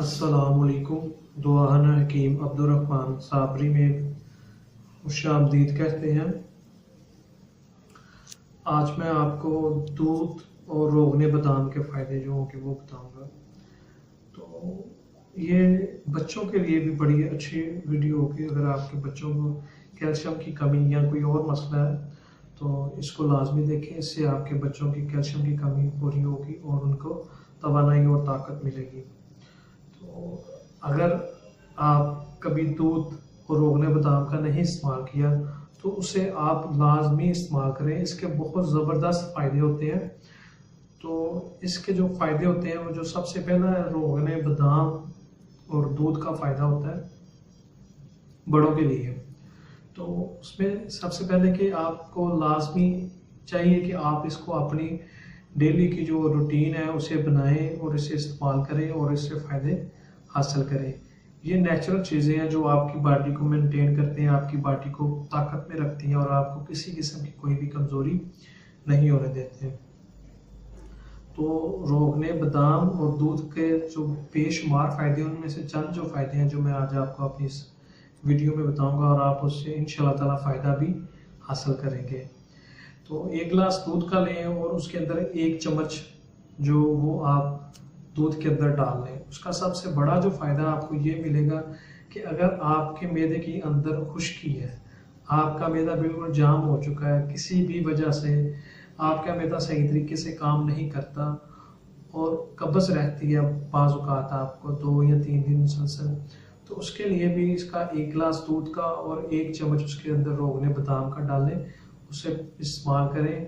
अस्सलामुअलैकुम। दुआन हकीम अब्दुर्रहमान साबरी में खुशामदीद कहते हैं। आज मैं आपको दूध और रोगने बादाम के फ़ायदे जो होंगे वो बताऊंगा। तो ये बच्चों के लिए भी बड़ी अच्छी वीडियो होगी। अगर आपके बच्चों को कैल्शियम की कमी या कोई और मसला है तो इसको लाजमी देखें। इससे आपके बच्चों की कैल्शियम की कमी पूरी होगी और उनको तवानाई और ताकत मिलेगी। तो अगर आप कभी दूध और रोगने बादाम का नहीं इस्तेमाल किया तो उसे आप लाजमी इस्तेमाल करें। इसके बहुत ज़बरदस्त फ़ायदे होते हैं। तो इसके जो फ़ायदे होते हैं वो जो सबसे पहला है, रोगने बादाम और दूध का फ़ायदा होता है बड़ों के लिए। तो उसमें सबसे पहले कि आपको लाजमी चाहिए कि आप इसको अपनी डेली की जो रूटीन है उसे बनाएं और इसे इस्तेमाल करें और इससे फ़ायदे हासिल करें। ये नेचुरल चीज़ें हैं जो आपकी बॉडी को मेंटेन करते हैं, आपकी बॉडी को ताकत में रखती हैं और आपको किसी किस्म की कोई भी कमज़ोरी नहीं होने देते हैं। तो रोगने बादाम और दूध के जो बेशुमार फ़ायदे, उनमें से चंद जो फ़ायदे हैं जो मैं आज आपको अपनी इस वीडियो में बताऊंगा और आप उससे इंशाल्लाह ताला फ़ायदा भी हासिल करेंगे। तो एक गिलास दूध का लें और उसके अंदर एक चम्मच जो वो आप दूध के अंदर डाल लें। उसका सबसे बड़ा जो फ़ायदा आपको ये मिलेगा कि अगर आपके मैदे के अंदर खुश्की है, आपका मैदा बिल्कुल जाम हो चुका है, किसी भी वजह से आपका मैदा सही तरीके से काम नहीं करता और कब्ज़ रहती है बाज़ औक़ात आपको 2 या 3 दिन मुसलसल, तो उसके लिए भी इसका एक गिलास दूध का और एक चम्मच उसके अंदर रोगने बादाम का डालें, उसे इस्तेमाल करें।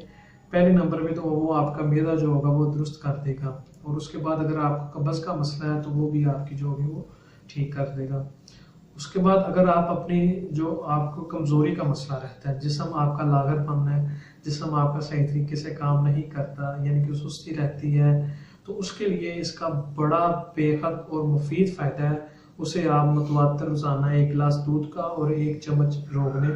पहले नंबर में तो वो आपका मैदा जो होगा वो दुरुस्त कर देगा और उसके बाद अगर आपको कब्ज़ का मसला है तो वो भी आपकी जो होगी वो ठीक कर देगा। उसके बाद अगर आप अपनी जो आपको कमज़ोरी का मसला रहता है, जिस्म आपका लागरपन है, जिस्म आपका सही तरीके से काम नहीं करता यानी कि सुस्ती रहती है, तो उसके लिए इसका बड़ा बेहद और मुफीद फ़ायदा है। उसे आप मुतवातर रोज़ाना एक गिलास दूध का और एक चम्मच रोगने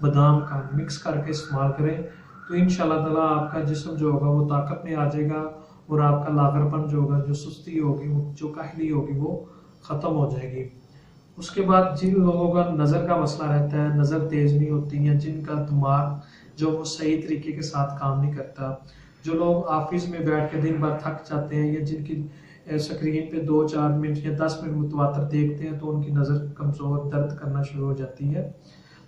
बादाम का मिक्स करके इस्तेमाल करें तो इंशाल्लाह ताला आपका जिस्म जो होगा वो ताकत में आ जाएगा और आपका लागरपन जो होगा, जो सुस्ती होगी, जो काहली होगी वो ख़त्म हो जाएगी। उसके बाद जिन लोगों का नज़र का मसला रहता है, नज़र तेज़ नहीं होती या जिनका दिमाग जो वो सही तरीके के साथ काम नहीं करता, जो लोग ऑफिस में बैठ के दिन भर थक जाते हैं या जिनकी स्क्रीन पे 2-4 मिनट या 10 मिनट मुतवातर देखते हैं तो उनकी नज़र कमज़ोर दर्द करना शुरू हो जाती है।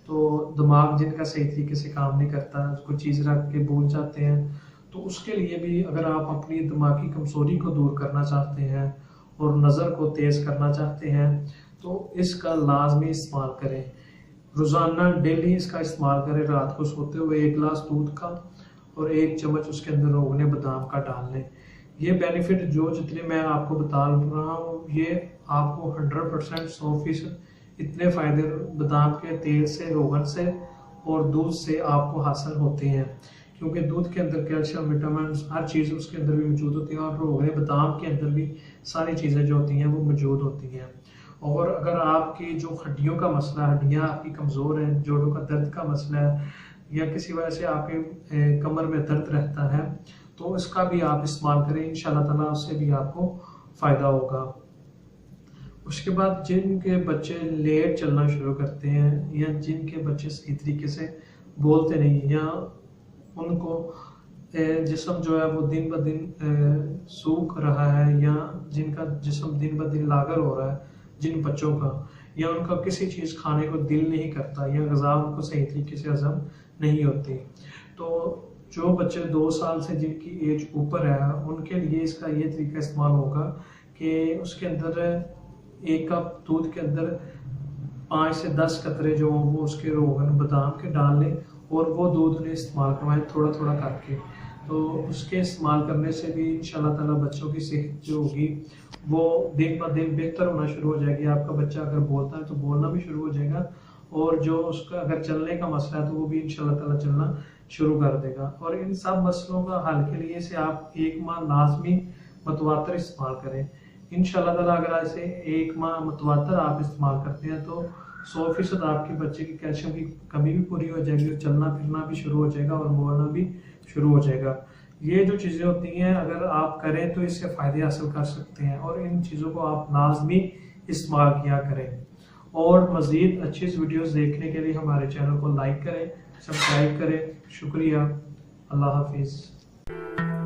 तो दिमाग जिनका सही तरीके से काम नहीं करता, कोई चीज़ रख के भूल जाते हैं, तो उसके लिए भी अगर आप अपनी दिमागी कमज़ोरी को दूर करना चाहते हैं और नज़र को तेज़ करना चाहते हैं तो इसका लाजमी इस्तेमाल करें। रोज़ाना डेली इसका इस्तेमाल करें। रात को सोते हुए एक गिलास दूध का और एक चम्मच उसके अंदर रोगने बादाम का डाल लें। ये बेनिफिट जो जितने मैं आपको बता रहा हूँ ये आपको 100% 100% इतने फ़ायदे बादाम के तेल से, रोगन से और दूध से आपको हासिल होते हैं, क्योंकि दूध के अंदर कैल्शियम, विटामिन, हर चीज़ उसके अंदर भी मौजूद होती है और रोगने बादाम के अंदर भी सारी चीज़ें जो होती हैं वो मौजूद होती हैं। और अगर आपकी जो हड्डियों का मसला, हड्डियाँ आपकी कमज़ोर हैं, जोड़ों का दर्द का मसला है या किसी वजह से आपके कमर में दर्द रहता है तो इसका भी आप इस्तेमाल करें। इंशाल्लाह ताला उससे भी आपको फ़ायदा होगा। उसके बाद जिनके बच्चे लेट चलना शुरू करते हैं या जिनके बच्चे सही तरीके से बोलते नहीं या उनको जिस्म जो है वो दिन ब दिन सूख रहा है या जिनका जिस्म दिन ब दिन लागर हो रहा है, जिन बच्चों का, या उनका किसी चीज़ खाने को दिल नहीं करता या ग़िज़ा उनको सही तरीके से हज़म नहीं होती, तो जो बच्चे 2 साल से जिनकी एज ऊपर है उनके लिए इसका ये तरीका इस्तेमाल होगा कि उसके अंदर 1 कप दूध के अंदर 5 से 10 कतरे जो वो उसके रोगन बादाम के डाल लें और वो दूध उन्हें इस्तेमाल करवाएं थोड़ा थोड़ा करके। तो उसके इस्तेमाल करने से भी इंशाल्लाह ताला बच्चों की सेहत जो होगी वो दिन ब दिन बेहतर होना शुरू हो जाएगी। आपका बच्चा अगर बोलता है तो बोलना भी शुरू हो जाएगा और जो उसका अगर चलने का मसला है तो वो भी इंशाल्लाह ताला चलना शुरू कर देगा। और इन सब मसलों का हल के लिए से आप 1 माह लाजमी मुतवातर इस्तेमाल करें। इंशाल्लाह ताला अगर ऐसे 1 माह मुतवातर आप इस्तेमाल करते हैं तो 100% आपके बच्चे की कैल्शियम की कमी भी पूरी हो जाएगी और चलना फिरना भी शुरू हो जाएगा और बोलना भी शुरू हो जाएगा। ये जो चीज़ें होती हैं अगर आप करें तो इससे फ़ायदे हासिल कर सकते हैं, और इन चीज़ों को आप लाजमी इस्तेमाल किया करें। और मज़ीद अच्छी वीडियोस देखने के लिए हमारे चैनल को लाइक करें, सब्सक्राइब करें। शुक्रिया। अल्लाह हाफिज़।